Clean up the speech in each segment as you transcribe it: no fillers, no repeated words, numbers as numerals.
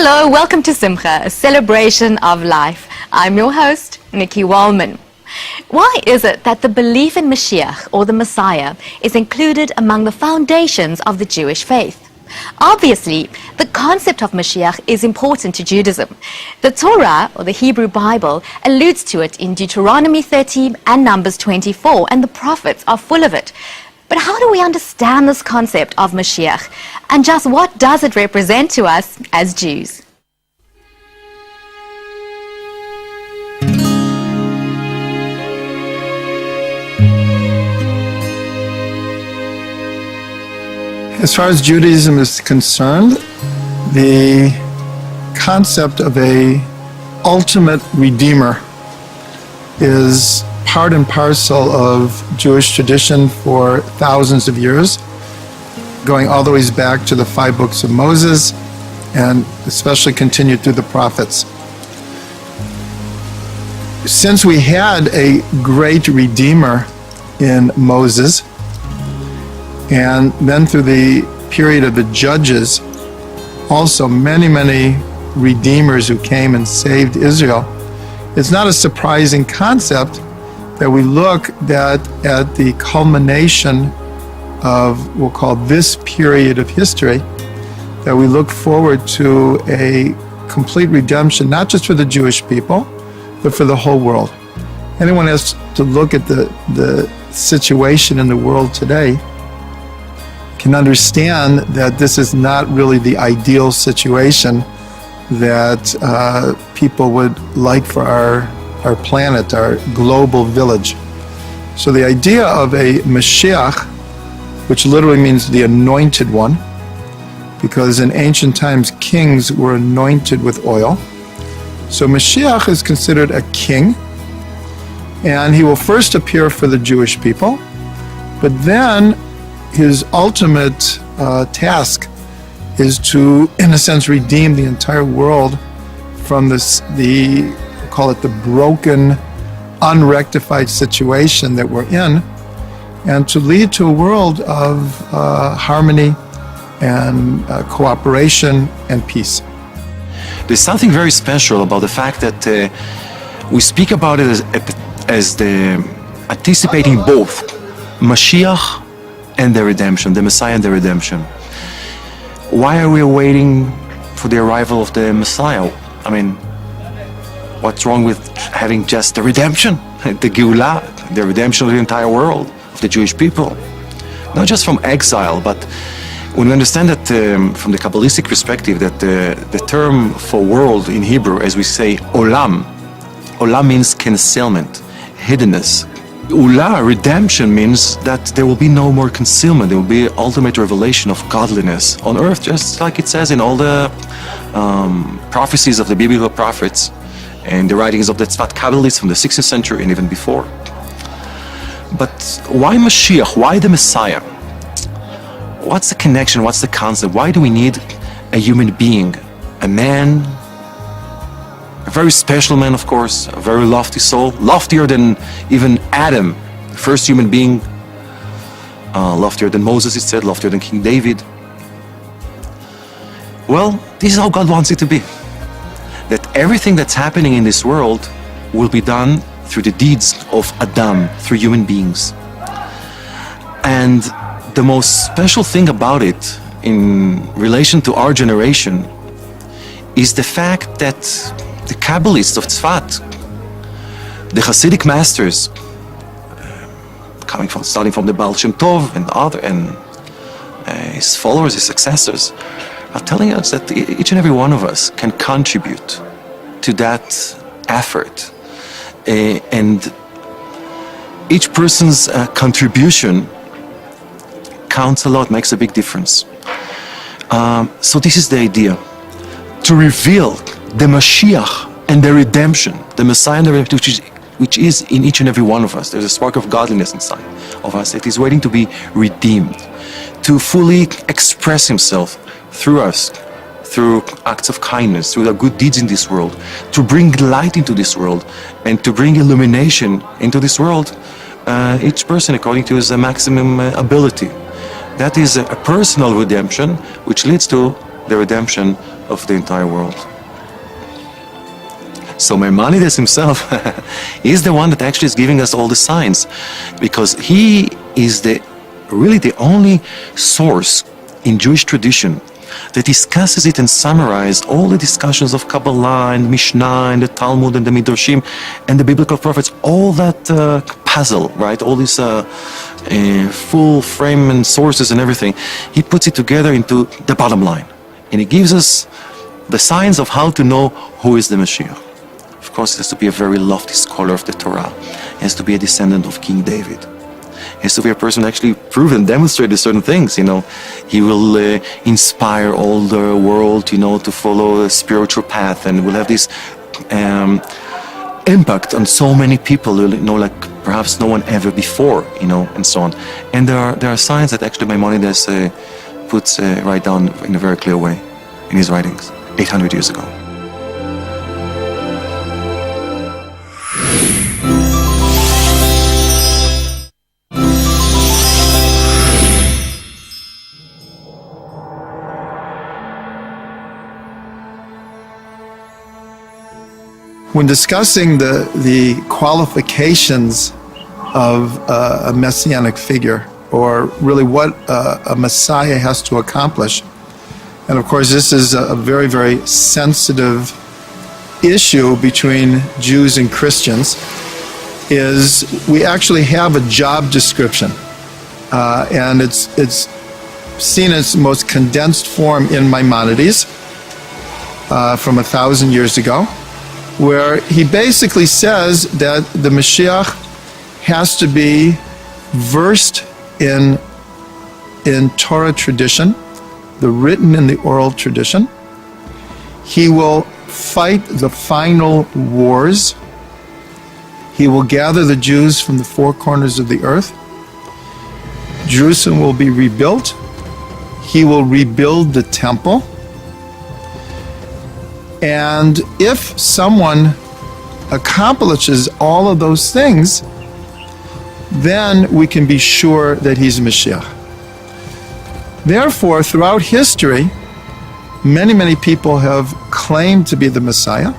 Hello, welcome to Simcha, a celebration of life. I'm your host, Nikki Wallman. Why is it that the belief in Moshiach, or the Messiah, is included among the foundations of the Jewish faith? Obviously, the concept of Moshiach is important to Judaism. The Torah, or the Hebrew Bible, alludes to it in Deuteronomy 30 and Numbers 24, and the prophets are full of it. But how do we understand this concept of Moshiach, and just what does it represent to us as Jews? As far as Judaism is concerned, the concept of an ultimate redeemer is part and parcel of Jewish tradition for thousands of years, going all the way back to the 5 books of Moses, and especially continued through the prophets. Since we had a great redeemer in Moses, and then through the period of the Judges, also many redeemers who came and saved Israel, it's not a surprising concept that we look at the culmination of, we'll call this period of history, that we look forward to a complete redemption, not just for the Jewish people, but for the whole world. Anyone has to look at the situation in the world today can understand that this is not really the ideal situation that people would like for our planet, our global village. So the idea of a Moshiach, which literally means the anointed one, because in ancient times kings were anointed with oil. So Moshiach is considered a king, and he will first appear for the Jewish people, but then his ultimate task is to, in a sense, redeem the entire world from call it the broken, unrectified situation that we're in, and to lead to a world of harmony and cooperation and peace. There's something very special about the fact that we speak about it as the anticipating both Mashiach and the redemption, the Messiah and the redemption. Why are we waiting for the arrival of the Messiah? I mean, what's wrong with having just the redemption, the Geulah, the redemption of the entire world, of the Jewish people? Not just from exile, but when we understand that from the Kabbalistic perspective, that the term for world in Hebrew, as we say, olam means concealment, hiddenness. Ula, redemption, means that there will be no more concealment. There will be ultimate revelation of godliness on earth, just like it says in all the prophecies of the biblical prophets and the writings of the Tzvat Kabbalists from the 16th century and even before. But why Mashiach? Why the Messiah? What's the connection? What's the concept? Why do we need a human being? A man, a very special man, of course, a very lofty soul, loftier than even Adam, the first human being, loftier than Moses, it said, loftier than King David. Well, this is how God wants it to be. That everything that's happening in this world will be done through the deeds of Adam, through human beings. And the most special thing about it in relation to our generation is the fact that the Kabbalists of Tzfat, the Hasidic masters, starting from the Baal Shem Tov and his followers, his successors, are telling us that each and every one of us can contribute to that effort, and each person's contribution counts a lot, makes a big difference. So this is the idea, to reveal the Mashiach and the redemption, the Messiah and the redemption, which is in each and every one of us. There's a spark of godliness inside of us that is waiting to be redeemed, to fully express himself through us, through acts of kindness, through the good deeds in this world, to bring light into this world and to bring illumination into this world, each person according to his maximum ability. That is a personal redemption, which leads to the redemption of the entire world. So Maimonides himself is the one that actually is giving us all the signs, because he is really the only source in Jewish tradition that discusses it and summarizes all the discussions of Kabbalah and Mishnah and the Talmud and the Midrashim and the biblical prophets, all that puzzle, right? All these full frame and sources and everything. He puts it together into the bottom line. And he gives us the signs of how to know who is the Messiah. Of course, it has to be a very lofty scholar of the Torah. It has to be a descendant of King David. He has to be a person who actually proved and demonstrated certain things, He will inspire all the world, to follow a spiritual path, and will have this impact on so many people, like perhaps no one ever before, and so on. And there are signs that actually Maimonides puts right down in a very clear way in his writings 800 years ago. When discussing the qualifications of a messianic figure, or really what a Messiah has to accomplish, and of course this is a very, very sensitive issue between Jews and Christians, is we actually have a job description, and it's seen as the most condensed form in Maimonides from 1,000 years ago, where he basically says that the Moshiach has to be versed in Torah tradition, the written and the oral tradition. He will fight the final wars. He will gather the Jews from the four corners of the earth. Jerusalem will be rebuilt. He will rebuild the temple. And if someone accomplishes all of those things, then we can be sure that he's Messiah. Therefore, throughout history, many, many people have claimed to be the Messiah.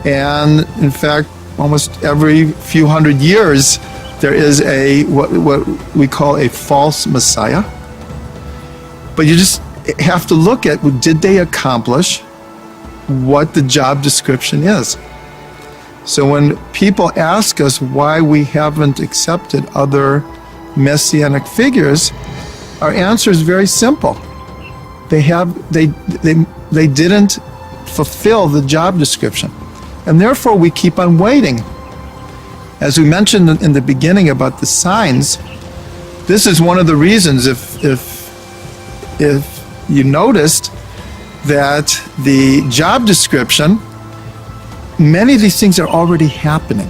And in fact, almost every few hundred years, there is what we call a false Messiah. But you just have to look at, did they accomplish what the job description is? So when people ask us why we haven't accepted other messianic figures, our answer is very simple. They didn't fulfill the job description, and therefore we keep on waiting. As we mentioned in the beginning about the signs, this is one of the reasons, if you noticed, that the job description, many of these things are already happening.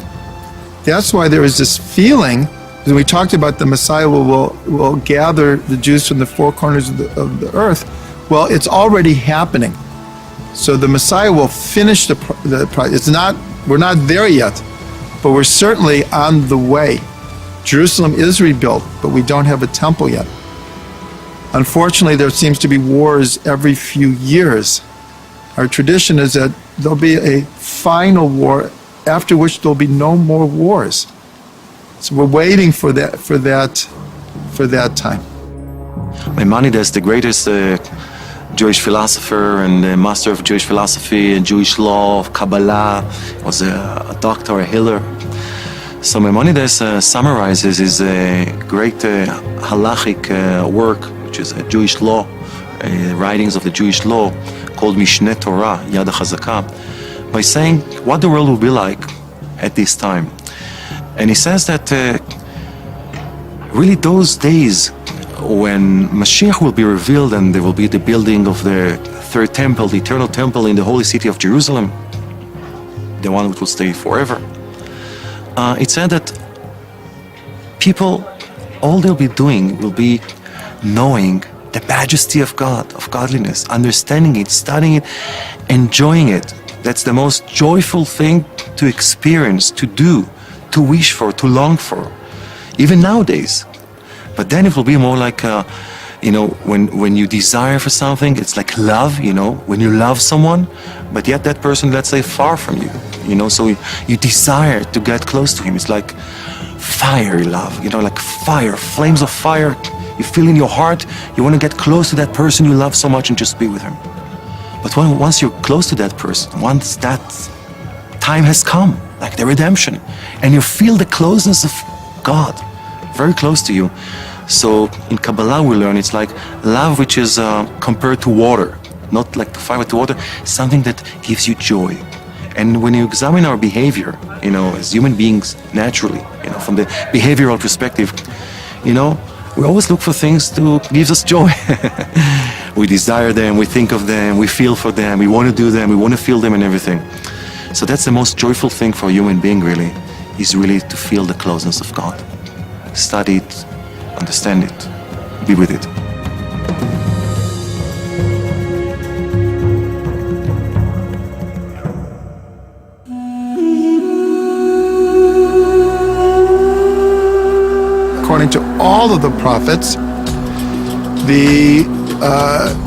That's why there is this feeling, when we talked about the Messiah will gather the Jews from the four corners of the earth. Well, it's already happening. So the Messiah will finish the process. We're not there yet, but we're certainly on the way. Jerusalem is rebuilt, but we don't have a temple yet. Unfortunately, there seems to be wars every few years. Our tradition is that there'll be a final war, after which there'll be no more wars. So we're waiting for that time. Maimonides, the greatest Jewish philosopher and master of Jewish philosophy and Jewish law, of Kabbalah, was a doctor, a healer. So Maimonides summarizes his great halachic work, which is a Jewish law, writings of the Jewish law, called Mishneh Torah, Yad HaChazakah, by saying what the world will be like at this time. And he says that really those days when Mashiach will be revealed and there will be the building of the third temple, the eternal temple in the holy city of Jerusalem, the one which will stay forever, it said that people, all they'll be doing will be knowing the majesty of God, of godliness, understanding it, studying it, enjoying it. That's the most joyful thing to experience, to do, to wish for, to long for, even nowadays. But then it will be more like You know, when you desire for something, it's like love, you know, when you love someone, but yet that person, let's say, far from you, you know, so you desire to get close to him. It's like fiery love, you know, like fire, flames of fire. You feel in your heart, you want to get close to that person you love so much and just be with him. But once you're close to that person, once that time has come, like the redemption, and you feel the closeness of God very close to you. So in Kabbalah we learn it's like love which is compared to water, not like the fire with the water, something that gives you joy. And when you examine our behavior, you know, as human beings naturally, you know, from the behavioral perspective, you know, we always look for things to give us joy. We desire them, we think of them, we feel for them, we want to do them, we want to feel them and everything. So that's the most joyful thing for a human being really, is really to feel the closeness of God. Study it, understand it, be with it. According to all of the prophets, the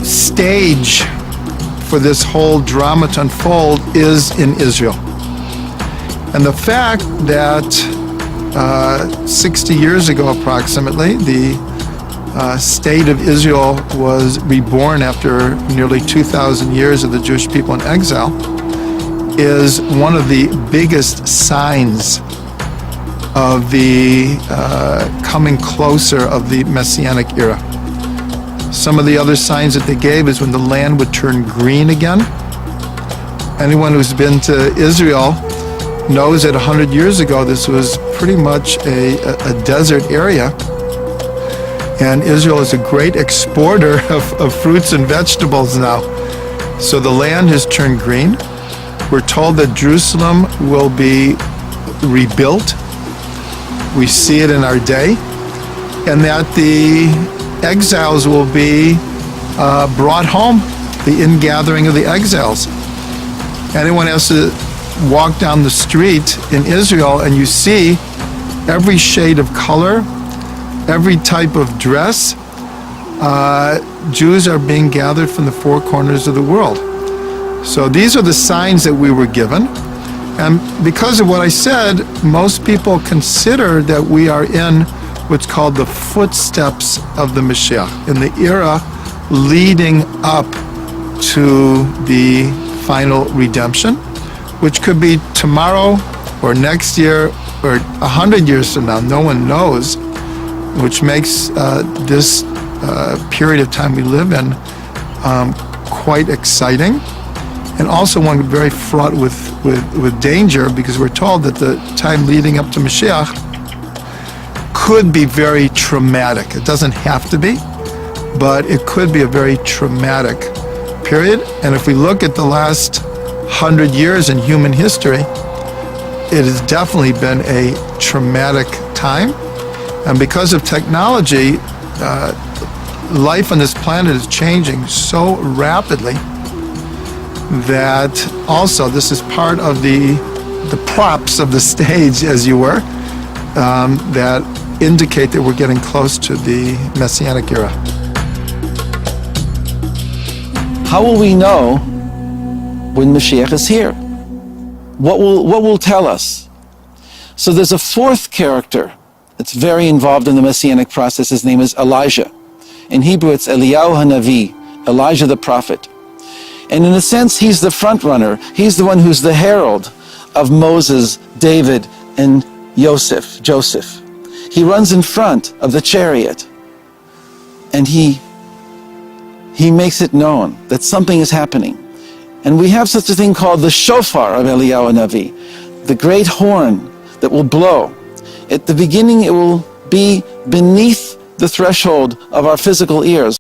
stage for this whole drama to unfold is in Israel. And the fact that 60 years ago approximately, the state of Israel was reborn after nearly 2,000 years of the Jewish people in exile is one of the biggest signs of the coming closer of the Messianic era. Some of the other signs that they gave is when the land would turn green again. Anyone who's been to Israel knows that 100 years ago this was pretty much a desert area. And Israel is a great exporter of fruits and vegetables now. So the land has turned green. We're told that Jerusalem will be rebuilt. We see it in our day. And that the exiles will be brought home, the ingathering of the exiles. Anyone has to walk down the street in Israel and you see every shade of color, every type of dress. Jews are being gathered from the four corners of the world. So these are the signs that we were given. And because of what I said, most people consider that we are in what's called the footsteps of the Moshiach, in the era leading up to the final redemption, which could be tomorrow or next year or 100 years from now. No one knows, which makes this period of time we live in quite exciting, and also one very fraught with danger, because we're told that the time leading up to Moshiach could be very traumatic. It doesn't have to be, but it could be a very traumatic period. And if we look at the last 100 years in human history, it has definitely been a traumatic time. And because of technology, life on this planet is changing so rapidly that also this is part of the props of the stage, as you were, that indicate that we're getting close to the Messianic era. How will we know when Mashiach is here? What will tell us? So there's a fourth character that's very involved in the Messianic process. His name is Elijah. In Hebrew, it's Eliyahu HaNavi, Elijah the prophet. And in a sense, he's the front runner. He's the one who's the herald of Moses, David, and Joseph. He runs in front of the chariot, and he makes it known that something is happening. And we have such a thing called the shofar of Eliyahu HaNavi, the great horn that will blow. At the beginning, it will be beneath the threshold of our physical ears.